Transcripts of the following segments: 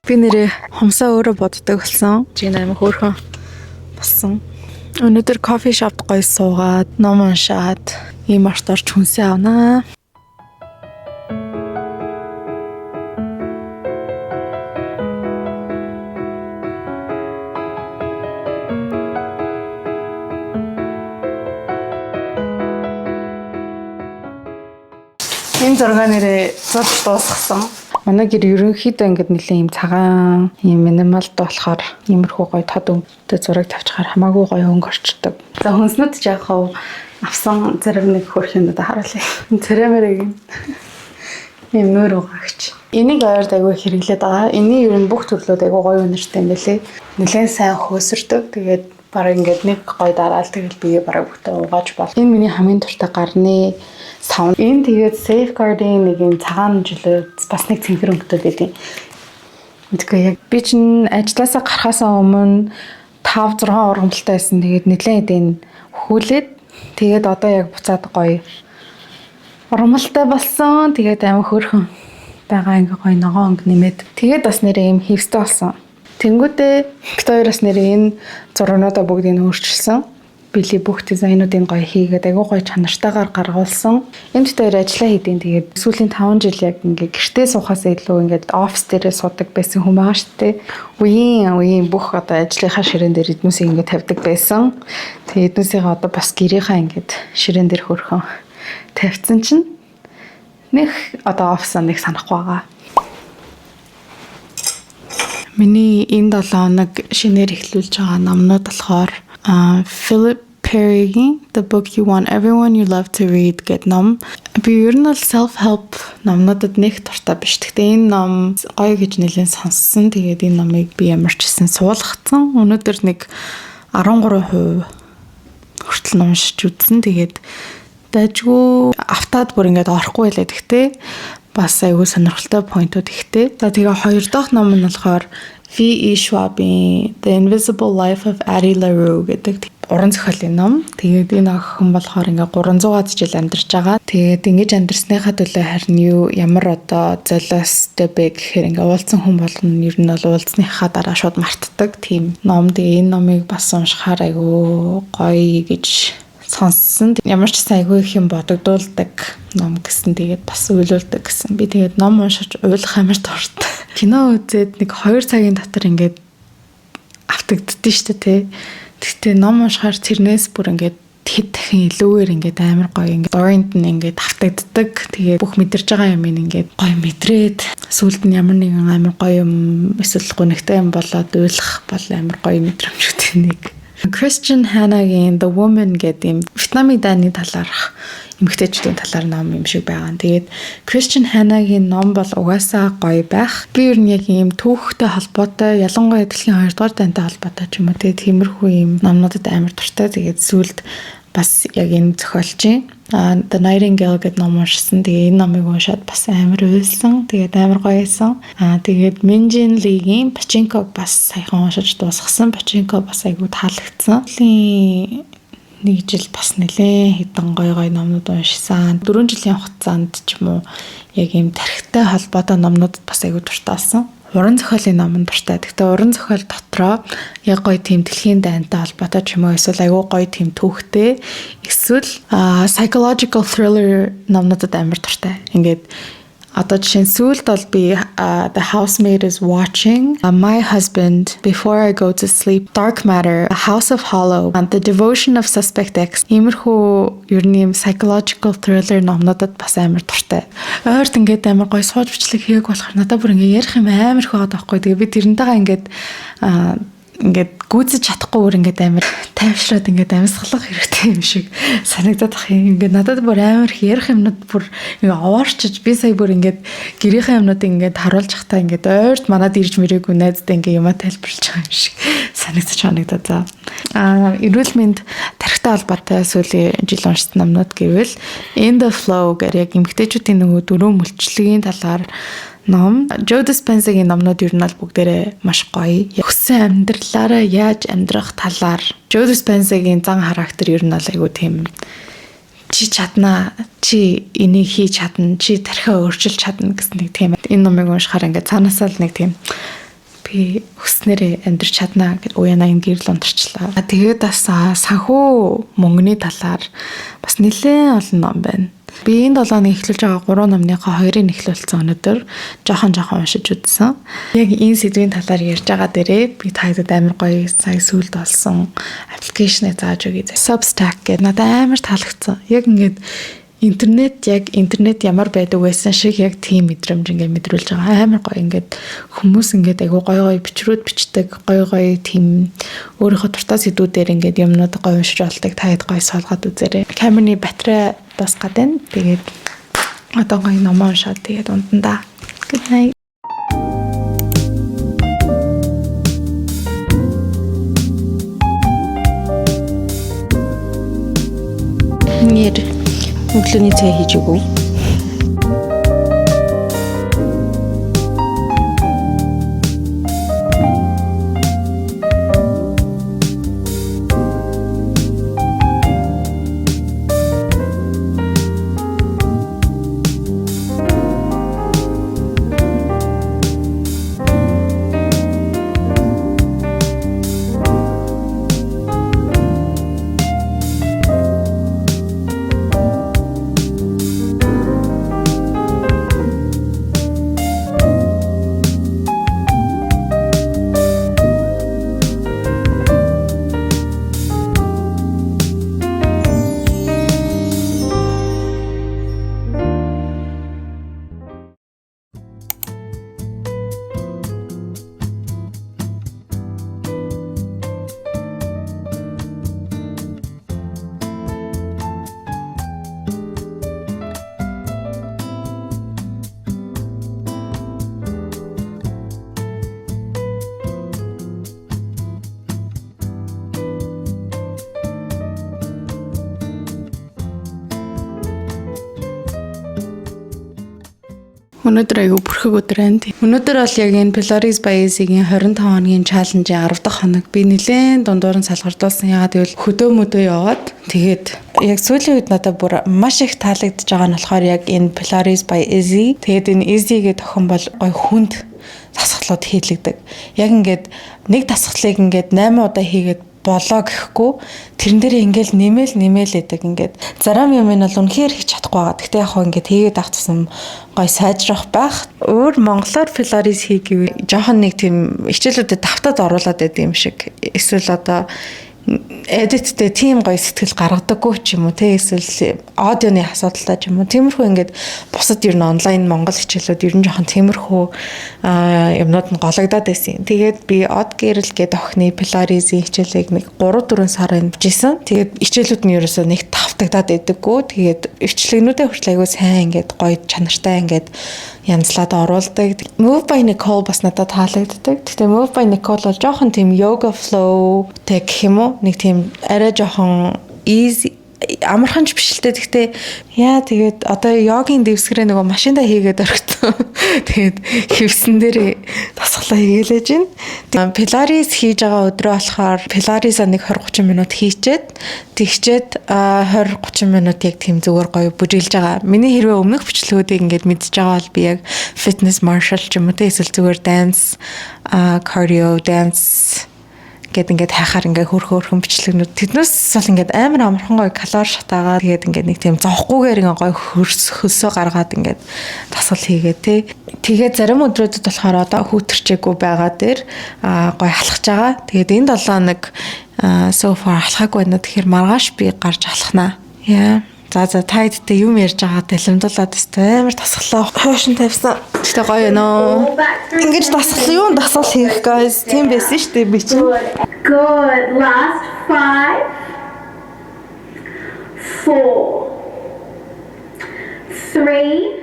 Би нэрээ хомсоо өөрөө боддог болсон. Жин амин хөөрхөн болсон. Өнөөдөр кофе шопт гоё суугаад, ном уншаад, ийм орт орж хүнсээ авнаа. Энэ зургаа нэрээ зод дуусгасан. Манай гэр ерөнхийдөө ингээд нэлээд юм цагаан, юм минималд болохоор иймэрхүү гоё тод өнгөтэй зураг тавьчихаар хамаагүй гоё өнгө орчдөг. За хүнснүүд ч яг хав авсан зэрэг нэг хөрх юмнууд харуулъя. Церемерийг юм нөр угаагч. Энийг ойрд айгүй хэрэглээд байгаа. Эний ер нь бүх төрлүүд айгүй гоё үнэртэй юм байлээ. Нэлээд сайн хөөсөрдөг. Тэгээд бараг ингээд нэг гоё дараал тэгэл бие бараг бүгдээ угааж бол. Энэ миний хамгийн дуртай гарны саунд. Энэ тэгээд Safeguard-ийн нэг юм цагаан жилээ бас нэг цэнхэр өнгөтэй байдیں۔ Мэдгүй яг би чинь ажилласаа гарахаасаа өмнө 5-6 ургамалтай байсан. Тэгээд нэлээд энэ хүүлээд тэгээд одоо яг буцаад гоё ургамалтай болсон. Тэгээд амар хөөрхөн байгаа ингээ гоё ногоон өнгө нэмээд. Тэгээд бас нэрээ юм хевстэй болсон. Тэнгүүдээ Викториас нэрээ энэ зургуудаа бүгдийг өөрчилсөн. Били бүх дизайнуудын гоё хийгээд айгүй гоё чанартайгаар гаргуулсан. Энд дээр ажиллаа хийдیں۔ Тэгээд сүүлийн 5 жил яг ингээ гэртээ суухаас илүү ингээд офис дээрээ суудаг байсан хүн байгаа шүү дээ. Үеийн бүх одоо ажлынхаа ширээн дээр эднүсийг ингээ тавьдаг байсан. Тэгээд эднүсийг одоо бас гэрийнхаа ингээд ширээн дээр хөрхөн тавьсан чинь нэг одоо офисаа нэг санахгүй байгаа. Миний энэ 7 хоног шинээр эхлүүлж байгаа номнууд болохоор Philip Perry-ийн The Book You Want Everyone You Love to Read гэдэг ном. Би ер нь self-help номнуудад нэг дуртай биш. Гэхдээ энэ ном гоё гэж нэлээд сонссон. Тэгээд энэ номыг би ямар ч гэсэн суулгацсан. Өнөөдөр нэг 13% хүртэл уншиж үзсэн. Тэгээд дайггүй автаад бүр ингээд орохгүй байлаа. Гэхдээ бас аюул сонирхолтой поинтууд ихтэй. За тэгээ хоёр дахь ном нь болохоор V.E. Schwab-ийн The Invisible Life of Addie LaRue гэдэг уран зохиолын ном. Тэгээд энэ охин болохоор ингээ 300-аад жил амьдарч байгаа. Тэгээд ингэж амьдарсныхаа төлөө харин ямар одоо золиостой бэ гэхээр ингээ уулзсан хүн болгоно ер нь бол уулзсныхаа дараа шууд мартдаг тийм ном. Тэгээ энэ номыг бас уншихаар айгүй гоё гэж сонссон. Ямар ч сайн айгүй их юм бодогдуулдаг ном гэсэн. Тэгээд бас уйлуулдаг гэсэн. Би тэгээд ном уншиж уйлах амар дуртай. Кино үзээд нэг 2 цагийн дотор ингээд автагддээ шүү дээ. Тэгтээ ном уншихаар тэрнээс бүр ингээд хэд дахин илүүгээр ингээд амар гоё ингээд доринт нь ингээд автагддаг. Тэгээд бүх мэдэрч байгаа юм ингээд гоё мэдрээд сүүлд нь ямар нэгэн амар гоё юм эсвэл гонигтай юм болоод уйлах бол амар гоё мэдрэмжтэй нэг. Christian Hannah-гийн The Woman гэдэг юм Вьетнамын дайны талаарх эмэгтэйчүүдийн талаар ном юм шиг байгаа. Тэгээд Christian Hannah-гийн ном бол угаасаа гоё байх. Би ер нь яг ийм түүхтэй холбоотой, ялангуяа дэлхийн 2 дугаар дайнтай холбоотой ч юм уу. Тэгээд тиймэрхүү ийм номнуудад амар дуртай. Тэгээд сүүлд бас яг энэ зохиолчийн The Nightingale гэдэг ном уншсан. Тэгээ энэ номыг уншаад бас амар уйлсан. Тэгээд амар гоёсэн. Тэгээд Min-Jin Lee-гийн Pachinko бас саяхан уншиж дуусгасан. Pachinko бас айгүй таалагдсан. Нэг жил бас нэлээ хэдэн гоё номнууд уншсан. 4 жилийн хугацаанд ч юм уу яг ийм тархитай холбоотой номнуудад бас айгүй дуртай болсон. Уран зохиолын ном нь дуртай. Гэхдээ уран зохиол дотроо яг гоё тийм дэлхийн дайнтай холбоотой ч юм уу эсвэл айгүй гоё тийм түүхтэй эсвэл psychological thriller номнуудад амар дуртай. Ингээд одоо жишээ нь сүүлд бол би The Housemaid is Watching, My Husband, Before I Go to Sleep, Dark Matter, A House of Hollow, and The Devotion of Suspect X. Иймэрхүү ер нь psychological thriller номнуудад бас амар дуртай. Ойрт ингээд амар гоё сууж бичлэг хийгээг болохоор надад бүр ингээд ярих юм амар их байгаа даахгүй. Тэгээ би тэрнтэйгээ ингээд гүйцэж чадахгүй бүр ингээд амар тайвшраад ингээд амьсгалах хэрэгтэй юм шиг санагдаад ах юм. Ингээд надад бүр амар их ярих юмнууд бүр ингээд овоорчиж би сая бүр ингээд гэрийнхээ юмнуудыг ингээд харуулж захтаа ингээд ойрт манад ирж мэрээгүй найздаа ингээд юма тайлбарлаж байгаа юм шиг санагдаад за. Эрүүл мэнд тархитай холбоотой сүүлийн жил уншсан номнууд гэвэл In the Flow гэх яг эмэгтэйчүүдийн нөгөө дөрөв мөлчлөгийн талаар ном. Joe Dispenza-гийн номнууд ер нь бол бүгдээрээ маш гоё. Хүссэн амьдралаараа яаж амьдрах талаар Joe Dispenza-гийн зан характер ер нь бол айгүй тийм чи чадна, чи энийг хийж чадна, чи тархиа өөрчилж чадна гэсэн нэг тийм. Энэ номыг уншихаар ингээд цаанаасаа л нэг тийм би өснөрөө амьдрч чадна гэд уяна энэ гэрэл унтарчлаа. Тэгээд бас санхүү мөнгөний талаар бас нэлээд олон ном байна. Би энэ 7 оны эхлүүлж байгаа 3 номныхоо 2-ыг эхлүүлсэн өнөдөр жоохон уншиж үзсэн. Яг энэ сэдвийн талаар ярьж байгаа дээрээ би тагтад амар гоё сая сүлд олсон аппликейшнээ зааж өгье. Substack гэдэг надад амар таалагдсан. Яг ингээд интернет ямар байдаг байсан шиг яг тийм мэдрэмж ингээд мэдрүүлж байгаа. Амар гоё ингээд хүмүүс ингээд айгу гоё бичрүүд бичдэг, гоё тийм өөрийнхөө дуртай сэдвүүдээр ингээд юмнууд гоё уншиж болдог. Таад гоё солгоод үзээрэй. Камерны батарей дуусгаад байна. Тэгээд одоо гоё ном уншаад тэгээд унтандаа. Good night. өглөөний цай хийж өгөө. Өнөөдөр айгүй бүрхэг өдөр байна. Өнөөдөр бол яг энэ Pilates by Izzy-гийн 25 хоногийн чаленжийн 10 дахь хоног. Би нэлээд дундуур нь салгардуулсан. Яагаад гэвэл хөдөө яваад тэгээд яг сүүлийн үед надад бүр маш их таалагдж байгаа нь болохоор яг энэ Pilates by Izzy. Тэгээд энэ Izzy гэдэг охин бол гой хүнд дасгалууд хийлэгдэг. Яг ингээд нэг дасгалыг ингээд 8 удаа хийгээд болоо гэхгүй тэрэн дээр ингээл нэмэл идэг ингээд зарим юм нь бол үнэхээр хийж чадахгүй байгаа. Гэхдээ яг хөө ингээд хийгээд авчихсан гой сайжрах байх. Өөр монголоор Pilates хийгээв. Жохон нэг тийм хичээлүүдэд давтаад оруулаад байдаг юм шиг. Эсвэл одоо эдиттэй тийм гоё сэтгэл гаргадаггүй ч юм уу те эсвэл аудионы асуудалтай ч юм уу тиймэрхүү ингээд бусад ер нь онлайн монгол хичээлүүд ер нь жоохон тиймэрхүү юмнууд нь гологдоод байсан. Тэгээд би Од Гэрэл гэдэг охины Pilates-ийн хичээлийг нэг 3-4 сар хийжсэн. Тэгээд хичээлүүд нь ерөөсөө нэг тавтагдаад байдаггүй. Тэгээд хичээлгнүүдээ хүртэл айгүй сайн ингээд гоё чанартай ингээд янзлаад оруулдаг. Move by Nicole бас надад таалагддаг. Гэхдээ Move by Nicole бол жоохон тийм yoga flow тэг юм уу? Нэг тийм арай жоохон easy амарханч биш л дээ. Гэхдээ тэгээд одоо йогийн дэвсгэрээ нөгөө машиндаа хийгээд орхисон. Тэгээд хевсэн дээр тасглаа хийгээлэж байна. Pilates хийж байгаа өдрөө болохоор Pilates-а нэг 20-30 минут хийчээд тэгчээд 20-30 минут яг тийм зүгээр гоё бүжиглж байгаа. Миний хэрвээ өмнөх бичлэгүүдийг ингээд мэдчихэж байгаа бол би яг fitness martial ч юм уу эсвэл зүгээр dance cardio dance гэт ингээд хайхаар ингээд хөрхөн бичлэгнүүд тэднээс бол ингээд амар амархан гоё калори шатаагаад тэгээд ингээд нэг тийм зовхгүйгээр ингээд гоё хөлсөө гаргаад ингээд тасгал хийгээ те. Тэгээд зарим өдрүүдэд болохоор одоо хүүтэрчээгүй байгаа дээр гоё халахж байгаа. Тэгээд энэ 7 хоног so far халахаагүй байна. Тэгэхээр маргааш би гарч халахнаа. За та хэдтэй юм ярьж байгаа дэлэмдүүлээд өстэй амар тасглаа. Хоошин тавьсан. Тэгтээ гоё нөө. Ингэж тасгал юу тасгал хийх guys. Тийм байсан шүү дээ би чинь. Good. Last 5 4 3 Good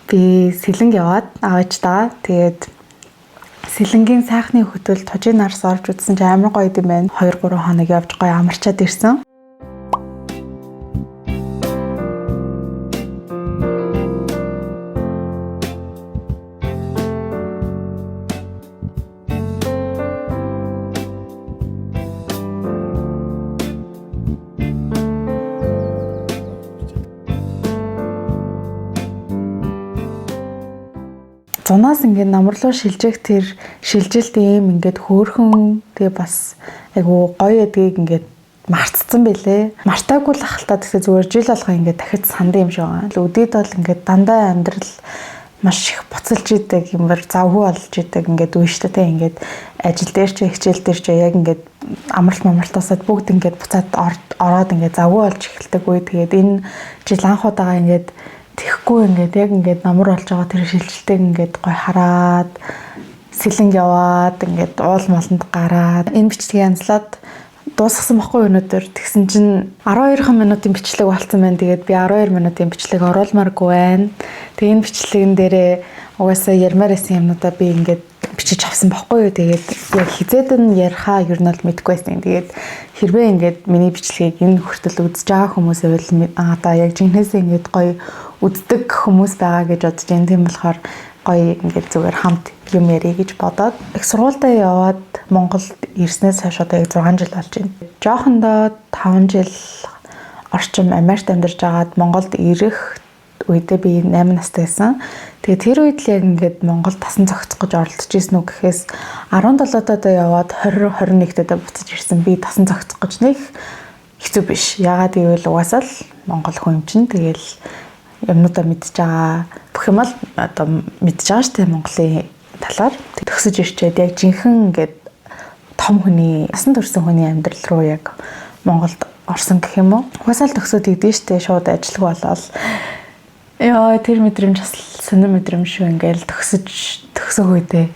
би сэлэнг яваад аавчтаа тэгээд сэлэнгийн сайхны хөтөл тожийн нарс орж үзсэн чи амар гоё юм байна. 2-3 хоног явж гоё амарчаад ирсэн. Зунаас ингээд намралуу шилжих тэр шилжилт ийм ингээд хөөрхөн тэгээ бас айгу гоё эдгийг ингээд мартцсан байлээ. Мартаагүй л ахалтаа тэгсээ зүгээр жил алга ингээд дахиж санд юм шиг байгаа. Өдөрт бол ингээд дандаа амьдрал маш их буцалж идэг юмар завгүй болж идэг ингээд үе шүү дээ. Ингээд ажил дээр ч хичээл дээр ч яг ингээд амралтаасаад бүгд ингээд буцаад ороод ингээд завгүй болж эхэлдэг үе. Тэгээд энэ жил анх удаага ингээд тэгэхгүй ингээд яг ингээд намар болж байгаа тэр шилжилтийг ингээд гой хараад сэлэнг яваад ингээд уул молонд гараад энэ бичлэгийг янзлаад дуусгасан байхгүй өнөөдөр. Тэгсэн чинь 12 минутын бичлэг болцсон байна. Тэгээд би 12 минутын бичлэг оруулмааргүй байна. Тэгээ энэ бичлэгэн дээрээ угаасаа ярмаар байсан юмнуудаа би ингээд бичиж авсан байхгүй юу. Тэгээд яг хизээд нь ярихаа ер нь бол мэдгүй байсан. Тэгээд хэрвээ ингээд миний бичлэгийг энэ хүртэл үзэж байгаа хүмүүс байвал одоо яг жинхнээсээ ингээд гоё үздэг хүмүүс байгаа гэж бодож байна. Тийм болохоор гоё ингээд зүгээр хамт юм ярих гэж бодоод их сургуультай яваад Монголд ирснээс хойш одоо яг 6 жил болж байна. Жоохондоо 5 жил орчим Америкт амьдарч агаад Монголд ирэх үедээ би 8 настай байсан. Тэгээ тэр үед л яг ингээд Монгол тасан зохицох гэж оролдож ирсэн үү гэхээс 17 доо яваад 20 21 доо буцаж ирсэн. Би тасан зохицох гэж нэг хэцүү биш. Яагаад гэвэл угаасаа л Монгол хүн юм чинь тэгэл юмнуудаа мэдж байгаа. Бүх юм л одоо мэдж байгаа шүү дээ Монголын талаар. Төгсөж ирчээд яг жинхэнэ ингээд том хүний, насан турш хүний амьдрал руу яг Монголд орсон гэх юм уу. Угаасаа л төгсөөд идэв штэ шууд ажиллах болол. Яа тэр мэдрэмж бас сонир мэдрэмж шүү. Ингээл төгсөх үедээ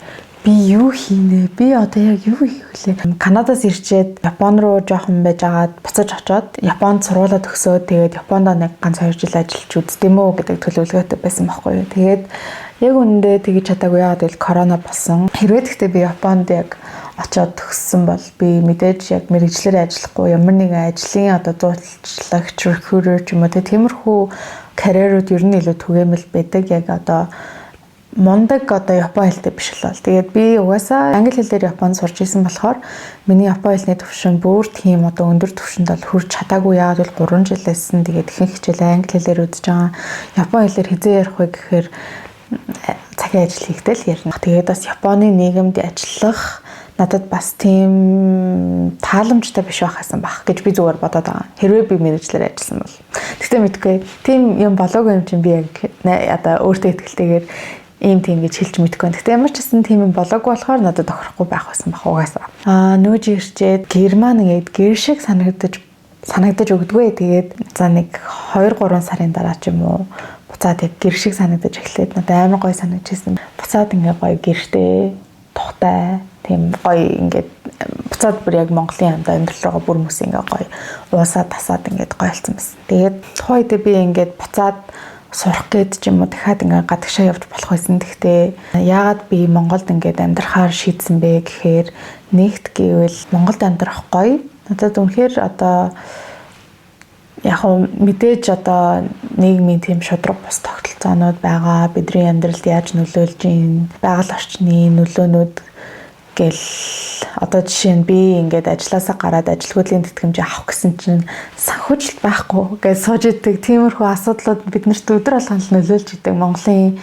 би юу хийнэ? Би одоо яг юу хийх вүлээ? Канадаас ирчээд Япон руу жоохон байж агаад буцаж очоод Японд сургуулаа төгсөөд тэгээд Японд нэг ганц 2 жил ажиллаж үздэм үү гэдэг төлөвлөгөөтэй байсан байхгүй юу. Тэгээд яг үнэндээ тэгж чадаагүй яагаад гэвэл корона болсон. Хэрвээ тэгтээ би Японд яг очоод төгссөн бол би мэдээж яг мэргэжлэр ажиллахгүй ямар нэгэн ажлын одоо зуучлагч recruiter ч юм уу тиймэрхүү карьерууд ер нь илүү түгээмэл байдаг. Яг одоо мундаг одоо Япон хэлтэй биш л бол. Тэгээд би угаасаа англи хэлээр Японд сурч исэн болохоор миний Япон хэлний төвшин бүр тийм одоо өндөр төвшөнд бол хүрч чадаагүй. Яагаад бол 3 жилээс нь тэгээд ихэнх хичээл англи хэлээр үзэж байгаа. Япон хэлээр хизээ ярих вэ гэхээр цагийн ажил хийхдээ л ярина. Тэгээд бас Японы нийгэмд ажиллах надад бас тийм тааламжтай биш байхсан баг гэж би зүгээр бодоод байгаа. Хэрвээ би мэргэжлэр ажилласан бол. Тэгтээ мэдгүй. Тийм юм болоогүй юм чинь би яг одоо өөртөө ихтэйгээр ийм тийм гэж хэлж мэдгүй. Тэгтээ ямар ч гэсэн тийм юм болоогүй болохоор надад тохирохгүй байх байсан баг угаасаа. Нөөж ирчээд Герман ингээд гэр шиг санагдаж өгдөггүй. Тэгээд за нэг 2-3 сарын дараа ч юм уу буцаад яг гэр шиг санагдаж эхлээд надад амар гоё санагдчихсэн. Буцаад ингээд гоё гэртэй тухтай тийм гоё ингээд буцаад бүр яг Монголын амьдрал руугаа бүр мөс ингээд гоё уусаа тасаад ингээд гоё болсон байсан. Тэгээд тухайд би ингээд буцаад сурах гээд ч юм уу дахиад ингээд гадагшаа явж болох байсан. Гэхдээ яагаад би Монголд ингээд амьдрахаар шийдсэн бэ гэхээр нэгт гэвэл Монголд амьдрах гоё. Надад үнэхээр одоо яг мэдээж одоо нийгмийн тийм шудраг бус тогтолцоонууд байгаа. Бидний амьдралд яаж нөлөөлж ийн байгаль орчны нөлөөнүүд гэл одоо жишээ нь би ингээд ажилласаа гараад ажилгүйдлийн тэтгэмж авах гэсэн чинь санхүүжилт байхгүй гэж сууж идэг. Тиймэрхүү асуудлууд биднэрт өдөр болгон нөлөөлж идэг. Монголын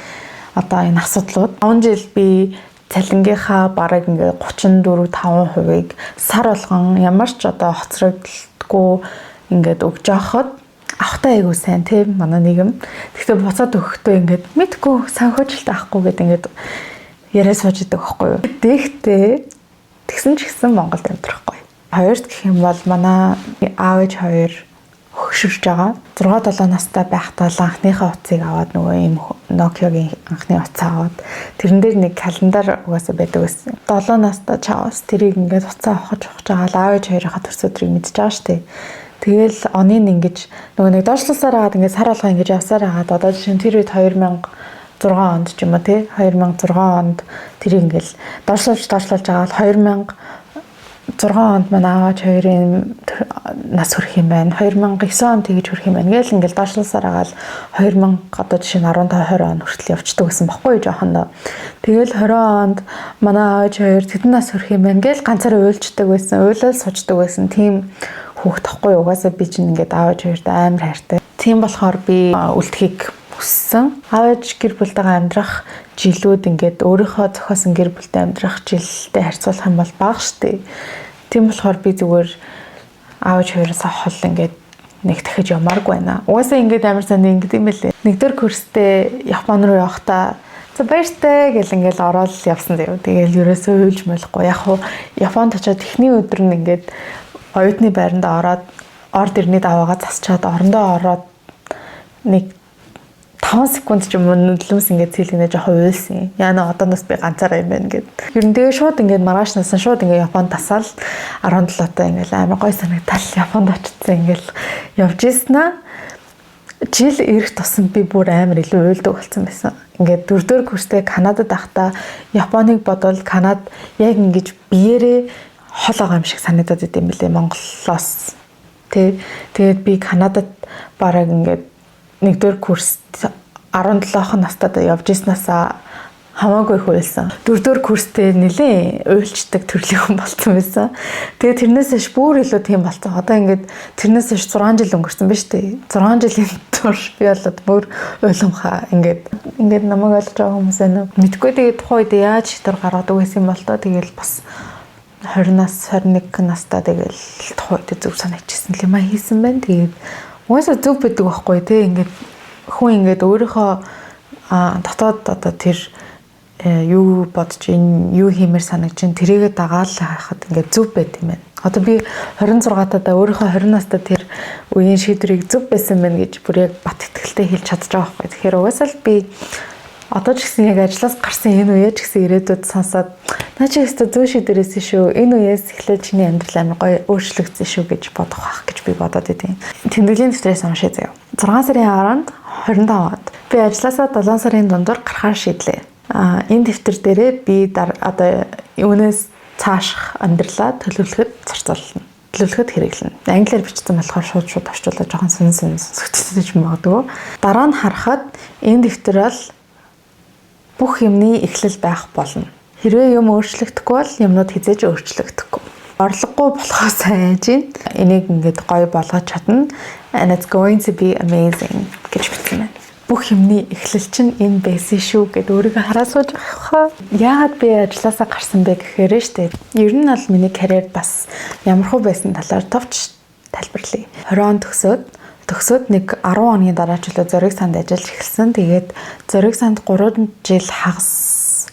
одоо энэ асуудлууд 5 жил би цалингийнхаа бараг ингээд 34-5%-ыг сар болгон ямар ч одоо хоцрогдолтгүй ингээд өгж авахд авахтай айгуу сайн тийм манай нийгэм. Гэхдээ буцаад өгөхдөө ингээд мэдгүй санхүүжилт авахгүй гэдэг ингээд яриа сууж идэг байхгүй юу. Тэгэхдээ тэгсэн ч гэсэн Монголд амьдрахгүй. Хоёрт гэх юм бол манай аав ээж хоёр хөшөрж байгаа. 6-7 настай байхдаа анхныхаа утсыг аваад нөгөө ийм Nokia-гийн анхны утсаа аваад тэрэн дээр нэг календар угаасаа байдаг байсан. 7 настай чаавс тэрийг ингээд утсаа авахж байгаа л аав ээж хоёрынхаа төрс өдрийг мэдж байгаа штэ. Тэгэл оныг ингэж нөгөө нэг доошлосоор хагаад ингээд сар алга ингэж явсаар хагаад одоо жишээ нь тэр үед 2000 онд ч юм уу тий 2006 онд тэр ингээл доошлуулж байгаа бол 2006 онд манай аавч хоёрын нас хүрэх юм байна. 2009 онд тэгж хүрэх юм байна. Ингээл доошлуулсаар агаал 2000 одоо жишээ нь 15 20 он хүртэл явчихдаг гэсэн баггүй жоохондоо. Тэгэл 20 онд манай аавч хоёр тэдэн нас хүрэх юм байна. Ингээл ганцаараа уйлждаг байсан, уйлал сууцдаг байсан. Тийм хүүхд тахгүй угаасаа би чинь ингээд аавч хоёрт амар хайртай. Тийм болохоор би үлдэхийг хүссэн. Аавч гэр бүлтэйгээ амьдрах жилүүд ингээд өөрийнхөө зохиосон гэр бүлтэй амьдрах жилтэй харьцуулах юм бол бага штэ. Тийм болохоор би зүгээр аавч хоёроос хол ингээд нэг дахиж ямааргүй байна. Угаасаа ингээд амар сайн ингээд юм байлээ. Нэгдүгээр курстэй Япон руу явахдаа за баяртай гэл ингээд ороод явсан заяа. Тэгээл ерөөсөө уйлж болохгүй. Яг хуу Японд очиод эхний өдөр нь ингээд оюутны байранд ороод орд ирний даваагаа засчаад орондоо ороод нэг 5 секунд ч юм уу нүдлэмс ингээд цэлгэнэ жоохон уйлсан. Яна одооноос би ганцаараа юм байна гэд. Ер нь тэгээ шууд ингээд маргааш насан шууд ингээд Японд тасаал 17 таа ингээд амар гой санагдал Японд очсон ингээд явж ийснаа жил ирэх тусам би бүр амар илүү уйлдаг болсон байсан. Ингээд 4-р курстэй Канадад байхдаа Японыг бодвол Канад яг ингэж биеэрээ хол байгаа юм шиг санагдаад идэм билээ Монголоос. Тэгээд би Канадад бараг ингээд 1-р курст 17 настайдаа явж ирснасаа хамаагүй их уйлсан. 4-р курстэй нэлээ уйлчдаг төрлийн хүн болсон байсан. Тэгээд тэрнээс хойш бүр илүү тийм болсон. Одоо ингээд тэрнээс хойш 6 жил өнгөрсөн биз дээ. 6 жилийн турш би болоод бүр уйламхаа ингээд намайг ойлгож байгаа хүмүүс байна. Мэдгүй тэгээд тухайн үед яаж шийдвэр гаргадаг байсан юм бол тоо тэгэл бас 20 нас 21 настай тэгэл тухайн үед зөв санагдчихсан юм а хийсэн байна. Тэгээд угаасаа зөв байдаг байхгүй тий ингээд хүн ингээд өөрийнхөө дотоод одоо тэр юу бодож ин юу хиймээр санагч ин тэрийгэ дагаал хахад ингээд зөв байт юм байна. Одоо би 26 таа өөрийнхөө 20 настай тэр үеийн шийдвэрийг зөв байсан байна гэж бүр яг бат итгэлтэй хэлж чадчих байгаа байхгүй. Тэгэхээр угаасаа л би одоо ч гэсэн яг ажлаас гарсан энэ үеэ ч гэсэн ирээдүйд сонсоод наа чи өстө зөв шийдвэрээс шүү. Энэ үеэс эхлээд чиний амьдрал амар гоё өөрчлөгдсөн шүү гэж бодох байх гэж би бодоод идэв. Тэмдэглэлийн дэвтрээс уншаа заяа. 6 сарын 25 онд би ажлаасаа 7 сарын дундуур гарахаар шийдлээ. Энэ дэвтэр дээрээ би одоо юунаас цааших амьдралаа төлөвлөхөд зарцуулна. Төлөвлөхөд хэрэглэнэ. Англиар бичсэн болохоор шууд орчуулаад жоохон сонсон сонсогдчихж магадгүй. Дараа нь харахад энэ дэвтэр бол бүх юмны эхлэл байх болно. Хэрвээ юм өөрчлөгдөхгүй бол юмнууд хизээж өөрчлөгдөхгүй. Орлогогүй болохоос айж ин энийг ингээд гоё болгож чадна. And it's going to be amazing гэж бичсэн байна. Бүх юмны эхлэл чинь энэ байсан шүү гэд өөрийгөө хараа сууж байгаа. Яагаад би ажилласаа гарсан бэ гэхээр штэ. Ер нь бол миний карьер бас ямархуу байсан талаар товч тайлбарлая. 20 он төгсөөд нэг 10 оны дараа ч үлээ зориг санд ажиллаж эхэлсэн. Тэгээд зориг санд 3 жил хагас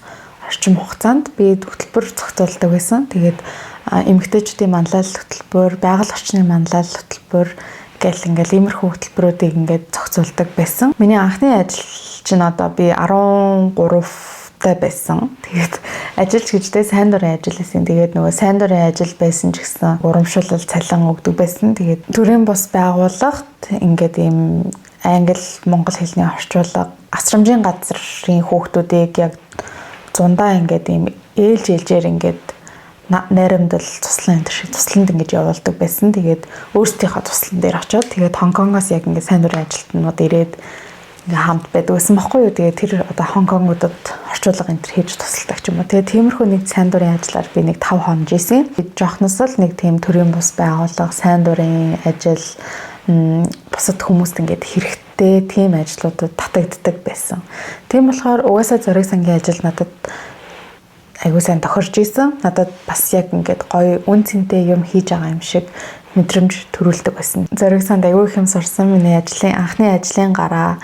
орчим хугацаанд би хөтөлбөр зохицуулдаг байсан. Тэгээд эмэгтэйчүүдийн манлайлал хөтөлбөр, байгаль орчны манлайлал хөтөлбөр гэл ингээл иймэрхүү хөтөлбөрүүдийг ингээд зохицуулдаг байсан. Миний анхны ажил чинь одоо би 13 та байсан. Тэгээд ажил гэжтэй сайн дурын ажил гэсэн. Тэгээд нөгөө сайн дурын ажил байсан ч гэсэн урамшуулал цалин өгдөг байсан. Тэгээд төрийн бус байгууллагт ингээд ийм англи монгол хэлний орчуулга асрамжийн газрын хүүхдүүдийг яг зундаа ингээд ийм ээлжээр ингээд найрамдал туслан энэ шиг тусланд ингэж явуулдаг байсан. Тэгээд өөрсдийнхөө туслан дээр очиод тэгээд Хонконгоос яг ингээд сайн дурын ажилтнууд ирээд ингээ хамт байдаг байсан байхгүй юу. Тэгээд тэр одоо Хонконгуудад орчуулга энэ хийж тусалдаг ч юм уу. Тэгээд тиймэрхүү нэг сайн дурын ажиллаар би нэг 5 хоног ийсэн. Жоохноос л нэг тийм төрийн бус байгууллага, сайн дурын ажил, бусад хүмүүст ингээд хэрэгтэй тийм ажлуудад татагддаг байсан. Тийм болохоор угаасаа зориг сангийн ажил надад айгуу сайн тохирж ийсэн. Надад бас яг ингээд гоё үн цэнтэй юм хийж байгаа юм шиг мэдрэмж төрүүлдэг байсан. Зориг санд айгуу их юм сурсан. Миний анхны ажлын гараа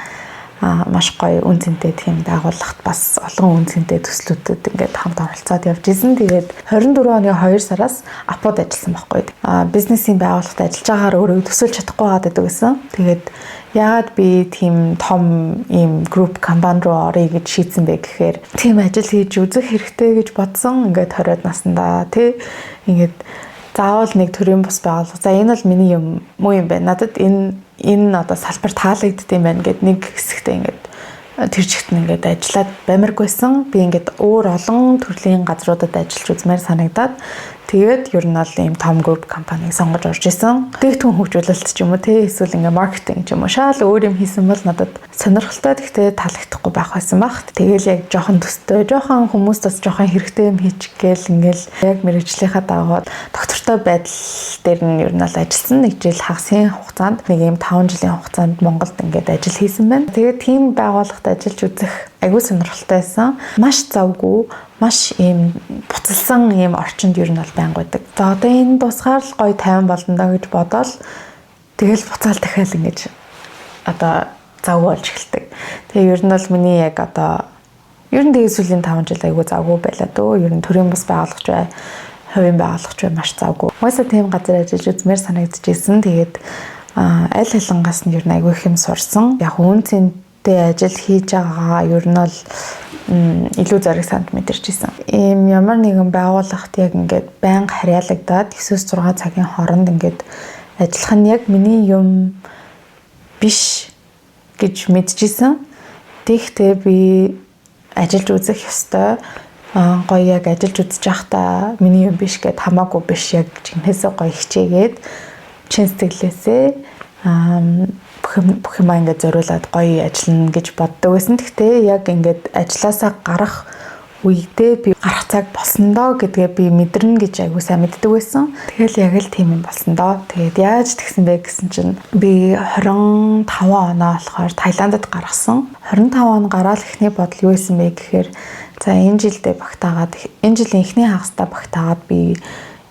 маш гоё үн цэнтэй тийм байгууллагт бас олон үн цэнтэй төслүүдэд ингээд хамт оролцоод явж исэн. Тэгээд 24 оны 2 сараас Апод ажилласан байхгүй. Бизнесийн байгууллагт ажиллаж байгаагаар өөрөө төсөөлж чадахгүй байдаг гэсэн. Тэгээд яагаад би тийм том ийм групп компани руу орё гэж шийдсэн бэ гэхээр тийм ажил хийж үзэх хэрэгтэй гэж бодсон. Ингээд 20-од наснда тий ингээд заавал нэг төрийн бус байгууллага. За энэ бол миний юм муу юм байна. Надад энэ одоо салбар таалагдд юм байна гэд нэг хэсэгтээ ингээд тэр чигт нь ингээд ажиллаад баймиргүйсэн. Би ингээд өөр олон төрлийн газруудад ажиллаж үзмээр санагдаад тэгээд ер нь бол ийм том group компаниг сонгож орж исэн. Дээгтхэн хөгжүүлэлт ч юм уу те эсвэл ингээ маркетинг ч юм уу шал өөр юм хийсэн бол надад сонирхолтой гэхдээ таалагдахгүй байх байсан баг. Тэгэл яг жоохон төстэй, жоохон хүмүүст бас жоохон хэрэгтэй юм хийчихгээл ингээл яг мэрэгжлийнхаа дагуу доктортой байдал дээр нь ер нь бол ажилласан. Нэг жил хагасын хугацаанд нэг ийм 5 жилийн хугацаанд Монголд ингээд ажил хийсэн байна. Тэгээд тийм байгууллагад ажиллаж үзэх айгүй сонирхолтой байсан. Маш завгүй, маш ийм буцалсан ийм орчинд ер нь бол байнг байдаг. За одоо энэ тусгаар л гоё тайван болно даа гэж бодоол тэгэл буцаал дахиад ингэж одоо завгүй болж эхэлдэг. Тэгээ ер нь бол миний яг одоо ер нь тэгээ сүүлийн 5 жил айгүй завгүй байлаа дөө. Ер нь төрийн бас байгууллагч бай, хувийн байгууллагч бай маш завгүй. Угаасаа тийм газар ажиллаж үзмээр санагдчихсэн. Тэгээд аль хэлангаас нь ер нь айгүй их юм сурсан. Яг үнцэнтэй ажил хийж байгаагаа ер нь бол илүү зориг санд мэдэрчээсэн. Ийм ямар нэгэн байгууллагт яг ингээд байнга харьяалагдаад 9-6 цагийн хооронд ингээд ажиллах нь яг миний юм биш гэж мэдчихсэн. Тэгэхдээ би ажиллаж үзэх ёстой. Гоё яг ажиллаж үзэж байхдаа миний юм биш гэд хамаагүй биш яг жинхэнэсээ гоё хичээгээд чин сэтгэлээсээ бүх юм ингээд зориулаад гоё ажиллана гэж боддог байсан. Гэхдээ яг ингээд ажилласаа гарах үедээ би гарах цаг болсон доо гэдгээ би мэдэрнэ гэж айгуу сайн мэддэг байсан. Тэгэл яг л тийм юм болсон доо. Тэгээд яаж тэгсэн бэ гэсэн чинь би 25 оноо болохоор Таиландд гаргасан. 25 он гараад эхний бодол юу байсан бэ гэхээр за энэ жилдээ багтаагаад энэ жилийн эхний хагастай багтаагаад би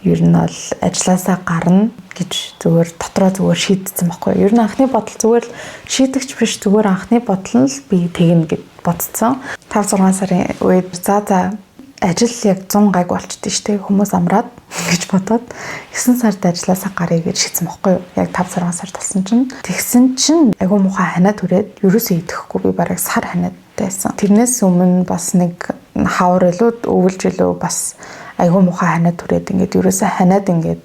ер нь бол ажилласаа гарна гэж зүгээр дотроо зүгээр шийдсэн байхгүй. Ер нь анхны бодол зүгээр шийдэгч биш зүгээр анхны бодол нь л би тэгнэ гэд бодсон. 5-6 сарын үед за ажил яг 100 гайг болчихдээ штэ хүмүүс амраад гэж бодоод 9 сард ажилласаа гарыг гэж шийдсэн байхгүй. Яг 5-6 сар болсон чинь тэгсэн чинь айгу муухай ханаа түрээд ерөөсөө идэхгүй би бараг сар ханаад байсан. Тэрнээс өмнө бас нэг хавар илүү өвөлж илүү бас айгу муухай ханаа түрээд ингээд ерөөсөө ханаад ингээд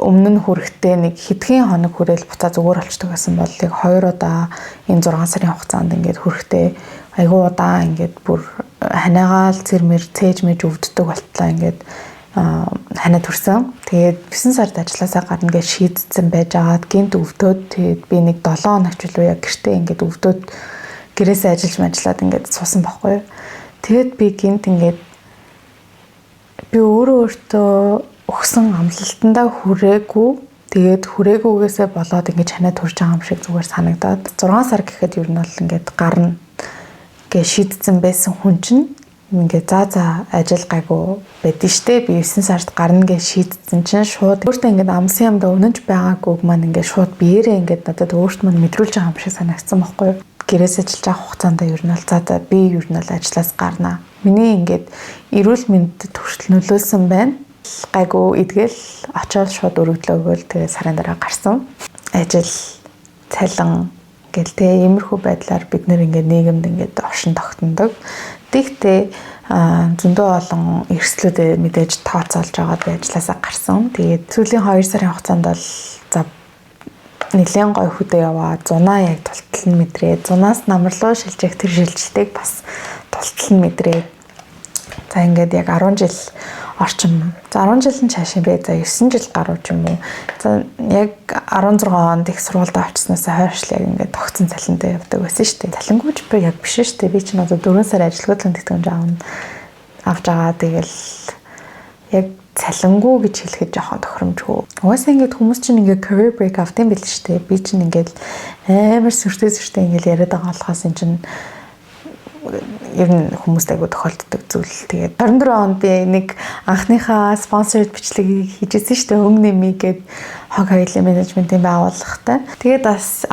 өмнө нь хүрэхдээ нэг хэдхэн хоног хүрээл буцаа зүгээр болчдөг гэсэн бол яг 2 удаа энэ 6 сарын хугацаанд ингээд хүрэхдээ айгу удаа ингээд бүр ханаагаал цэрмэр цээж мэж өвддөг болтлоо ингээд ханаа төрсөн. Тэгээд 9 сард ажилласаа гарна гэж шийдсэн байж агаад гинт өвдөөд тэгээд би нэг 7 хоногч үлээ яг гэртээ ингээд өвдөөд гэрээсээ ажиллаж ажиллаад ингээд суусан байхгүй. Тэгээд би гинт ингээд би өөртөө өгсөн амлалтандаа хүрээгүй. Тэгээд хүрээгүйгээсээ болоод ингэж ханаа төрж байгаа юм шиг зүгээр санагдаад 6 сар гэхэд ер нь бол ингээд гарна гэж шийдсэн байсан хүн чинь ингээд за ажил гайгүй байдэн штэ би 9 сард гарна гэж шийдсэн чинь шууд өөртөө ингээд амсан юмдаа өнөж байгаагүй маань ингээд шууд биеэрээ ингээд надад өөрт маань мэдрүүлж байгаа юм шиг санагдсан байхгүй. Гэрээс ажиллаж авах хугацаанд ер нь бол за би ер нь бол ажлаас гарнаа. Миний ингээд эрүүл мэндэд хүртэл нөлөөлсөн байна. Гайгүй идгээл очоод шууд өргөдлөөгөөл тэгээ сарын дараа гарсан. Ажил цалин гэл тэгээ иймэрхүү байдлаар бид нэр ингээд нийгэмд ингээд оршин тогтнодог. Тэгтээ зөндөө олон эрсдлүүдээ мэдээж тооцоолж байгаа би ажилласаа гарсан. Тэгээд сүүлийн 2 сарын хугацаанд бол за нэлээд гоё хөдөө яваа. Зунаа яг тултал нь мэдрээ. Зунаас намралуу шилжих тэр шилжилтийг бас тултал нь мэдрээ. За ингээд яг 10 жил орчим. За 10 жилийн цааш юм бэ. За 9 жил гаруй ч юм уу. За яг 16 онд их сургуульд очсноос хойш л яг ингээд тогтсон цалинтай явдаг байсан шүү дээ. Цалингүйч би яг биш шүү дээ. Би ч надад 4 сар ажилгүйдлэн тэтгэмж авч байгаа. Тэгэл яг цалингүй гэж хэлэхэд жоохон тохиромжгүй. Угаасаа ингээд хүмүүс чинь ингээд career break авт юм бэл шүү дээ. Би чинь ингээд амар сүртэй ингээд яриад байгаа болохоос энэ чинь ер нь хүмүүст айгу тохиолддог зүйл. Тэгээд 24 онд би нэг анхныхаа sponsored бичлэгийг хийжсэн шүү дээ. Өнгө нэмий гээд хог хоёрын менежментийн байгууллагатай. Тэгээд бас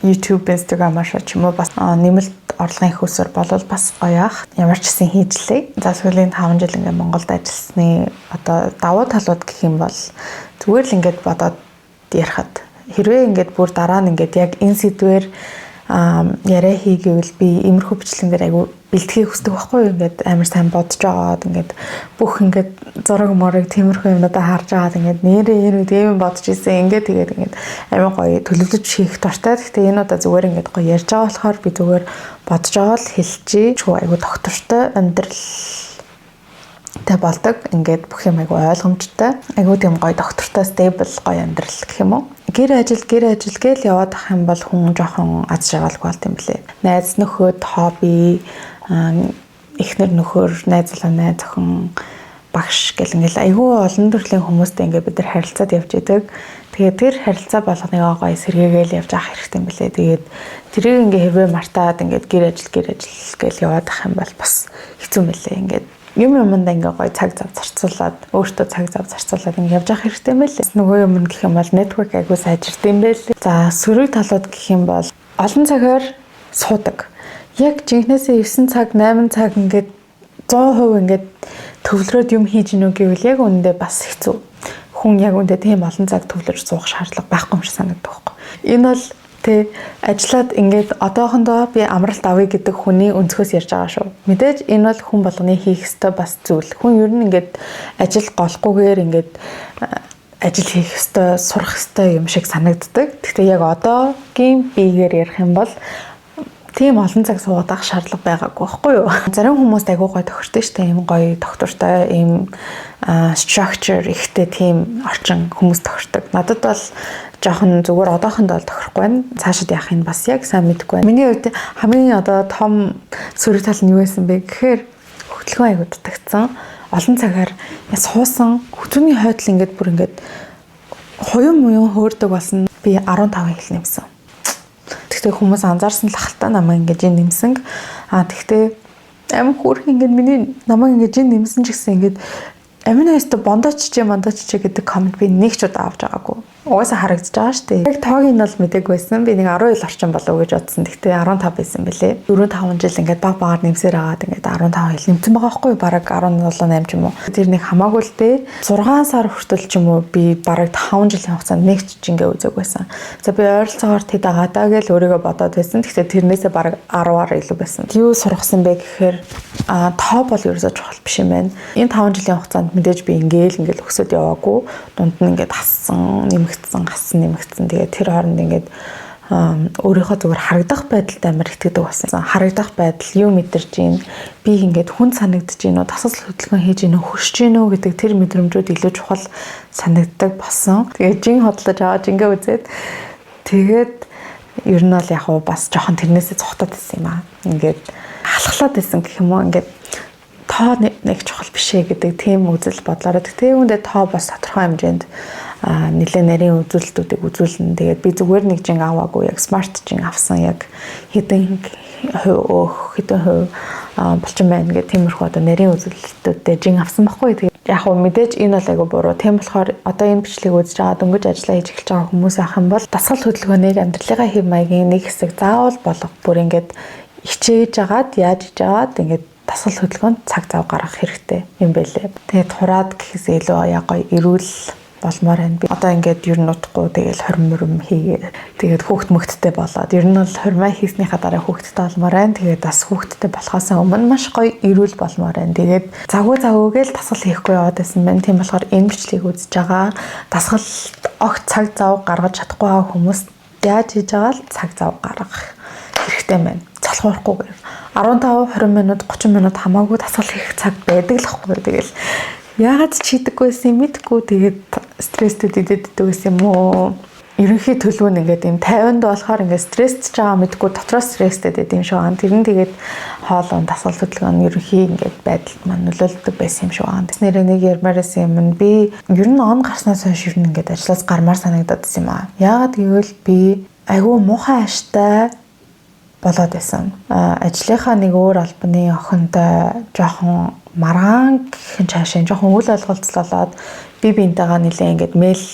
YouTube, Instagram-аар ч юм уу бас нэмэлт орлогын их өсвөр болвол бас гоё ах. Ямар ч гэсэн хийжлээ. За сүүлийн 5 жил ингээд Монголд ажилласны одоо давуу талууд гэх юм бол зүгээр л ингээд бодоод ярихад хэрвээ ингээд бүр дараа нь ингээд яг энэ сэдвээр яриа хийгээвэл би иймэрхүү бичлэгэн дээр айгу бэлтгэхийг хүсдэг байхгүй юу? Ингээд амар сайн бодож байгаад ингээд бүх ингээд зураг морыг тиймэрхүү юмудаа харж байгаад ингээд нэрээ ийм бодож исэн ингээд тэгээд ингээд амар гоё төлөвлөж хийх дуртай. Гэхдээ энэ удаа зүгээр ингээд гоё ярьж байгаа болохоор би зүгээр бодож байгаа л хэлчихье. Чүү айгу доктортой амьдрал тэ болдог. Ингээд бүх юм айгу ойлгомжтой. Айгу тийм гоё доктортой stable гоё амьдрал гэх юм уу? Гэр ажил гээл яваад ах юм бол хүн жоохон аз жаргалгүй болт юм блэ. Найз нөхөд, хобби, эхнэр нөхөр, найзлаа найз охин, багш гэл ингээл айгүй олон төрлийн хүмүүстэй ингээд бид нар харилцаад явж идэг. Тэгээд тэр харилцаа болгоныг гоё сэргээгээл явж авах хэрэгтэй юм блэ. Тэгээд тэрийг ингээд хэвээ мартаад ингээд гэр ажил гээл яваад ах юм бол бас хэцүү мэлээ. Ингээд юмд ингээ гоё цаг зав зарцуулаад өөртөө цаг зав зарцуулаад ингээ явж явах хэрэгтэй юм байл. Нөгөө юм гэх юм бол network айгуу сайжирд юм байл. За сөрөг талууд гэх юм бол олон цагаар суудаг. Яг жинхнээсээ 9 цаг 8 цаг ингээд 100% ингээд төвлөрөөд юм хийж гинүү гэвэл яг үүндээ бас хэцүү. Хүн яг үүндээ тийм олон цаг төвлөрж суух шаардлага байхгүй юм шиг санагддаг байхгүй. Энэ бол ажиллаад ингээд одоохондоо би амралт авъя гэдэг хүний өнцгөөс ярьж байгаа шүү. Мэдээж энэ бол хүн болгоны хийх ёстой бас зүйл. Хүн ер нь ингээд ажил голохгүйгээр ингээд ажил хийх ёстой, сурах ёстой юм шиг санагддаг. Гэхдээ яг одоогийн биегээр ярих юм бол тийм олон цаг суугаад авах шаардлага байгаагүй байхгүй юу? Зарим хүмүүс айгуу гоё тохиртой шүү дээ. Ийм гоё доктортой, ийм structure ихтэй тийм орчин хүмүүс тохирдог. Надад бол жоохон зүгээр одоохондоо тохирохгүй байна. Цаашид яах нь бас яг сайн мэдэхгүй байна. Миний хувьд хамгийн одоо том сөрөг тал нь юу байсан бэ гэхээр хөдөлгөөн айгуу дутагдсан. Олон цагаар суусан хүчний хойдол ингээд бүр ингээд хуян муян хөөрдөг болсон. Би 15 хил нэмсэн. Тэгтээ хүмүүс анзаарсан л ахaltaа намайг ингээд жин нэмсэн. Тэгтээ амин хөөрх ингээд миний намайг ингээд жин нэмсэн ч гэсэн ингээд амин хайста бондооч гэдэг комент би нэг ч удаа авч байгаагүй. Угаасаа харагдаж байгаа шүү дээ. Яг тоог нь бол мдэг байсан. Би нэг 10 жил орчин болов гэж бодсон. Тэгтээ 15 байсан бэлээ. 4-5 жил ингээд баг багаар нэмсээр агаад ингээд 15 жил нэмсэн байгаа байхгүй бараг 17-8 ч юм уу. Тэр нэг хамаагүй л дээ. 6 сар хүртэл ч юм уу би бараг 5 жилийн хугацаанд нэг ч ингээ үзег байсан. За би ойролцоогоор тэд агаадаа гэж өөрийгөө бодоод байсан. Тэгтээ тэрнээсээ бараг 10-аар илүү байсан. Юу сургасан бэ гэхээр тоо бол ерөөсөө чухал биш юм байна. Энэ 5 жилийн хугацаанд мэдээж би ингээл өсөд яваагүй. Дунд нь ингээд хассан, нэмэгдсэн. Тэгээд тэр хооронд ингээд өөрийнхөө зүгээр харагдах байдалд амар итгэдэг болсон. Харагдах байдал юу мэдэрч гин би ингээд хүн санагдаж гин үү, тасал хөдөлгөөн хийж гин үү, хөшж гин үү гэдэг тэр мэдрэмжүүд илүү чухал санагддаг болсон. Тэгээд жин хотлож аваад ингээ үзээд тэгээд ер нь бол яг уу бас жоохон тэрнээсээ цогтоод байсан юм аа. Ингээд халахлаад байсан гэх юм уу. Ингээд тоо нэг чухал биш ээ гэдэг тийм үзэл бодлороо. Тэгтээ үүндээ тоо бас тодорхой хэмжээнд нэлээ нарийн үзүүлэлтүүдийг үзүүлнэ. Тэгээд би зүгээр нэг жин аваагүй, яг смарт жин авсан, яг хэдэн хувь болчин байна гэх тиймэрхүү одоо нарийн үзүүлэлтүүдтэй жин авсан байхгүй. Тэгээд яг хөө мэдээж энэ бол айгу буруу. Тийм болохоор одоо энэ бичлэгийг үзэж байгаа дөнгөж ажиллаа хийж эхэлж байгаа хүмүүс ах юм бол дасгал хөдөлгөөнийг амьдралынхаа хэв маягийн нэг хэсэг заавал болох бүр ингээд хичээж агаад яаж хийж агаад ингээд дасгал хөдөлгөөнд цаг зав гаргах хэрэгтэй юм байлээ. Тэгээд хураад гэхээс илүү яг гоё эрүүл болмоор байна. Би одоо ингээд ер нь утахгүй тэгэл хорморм хийгээд тэгээд хүүхд мөхттэй болоод ер нь бол хормоо хийснийхаа дараа хүүхдтэй болмоор байна. Тэгээд бас хүүхдтэй болохоос өмнө маш гоё эрүүл болмоор байна. Тэгээд завгүй дасгал хийхгүй яваад байсан байна. Тийм болохоор энэ бичлэгийг үзэж байгаа дасгалд огт цаг зав гаргаж чадахгүй байгаа хүмүүс яаж хийж байгаа л цаг зав гаргах хэрэгтэй байна. Залхуурахгүйгээр 15-20 минут 30 минут хамаагүй дасгал хийх цаг байдаг л хгүй. Тэгэл яагаад ч хийдэггүйсэн мэдгүй тэгээд стресстэй идэддэг гэсэн юм уу. Ерөнхий төлөв нь ингээд юм 50-нд болохоор ингээд стресстэй байгаа мэдгүй дотроо стресстэй байд юм шиг байна. Тэр нь тэгээд хоолой дасгал хөдөлгөөн нь ерөнхий ингээд байдалд маань нөлөөлдөг байсан юм шиг байна. Тэс нэрээ нэг ярмаараас юм би ер нь он гарснаас хойш ер нь ингээд ажлаас гармаар санагдаад байсан юм аа. Яагаад гэвэл би айгүй муухай аштай болоод байсан. Ажлынхаа нэг өөр албаны охинтой жоохон маргаан гэх чаашаа жоохон үйл ойлголцлолоод би бинтэйгээ нэлээ ингээд мэйл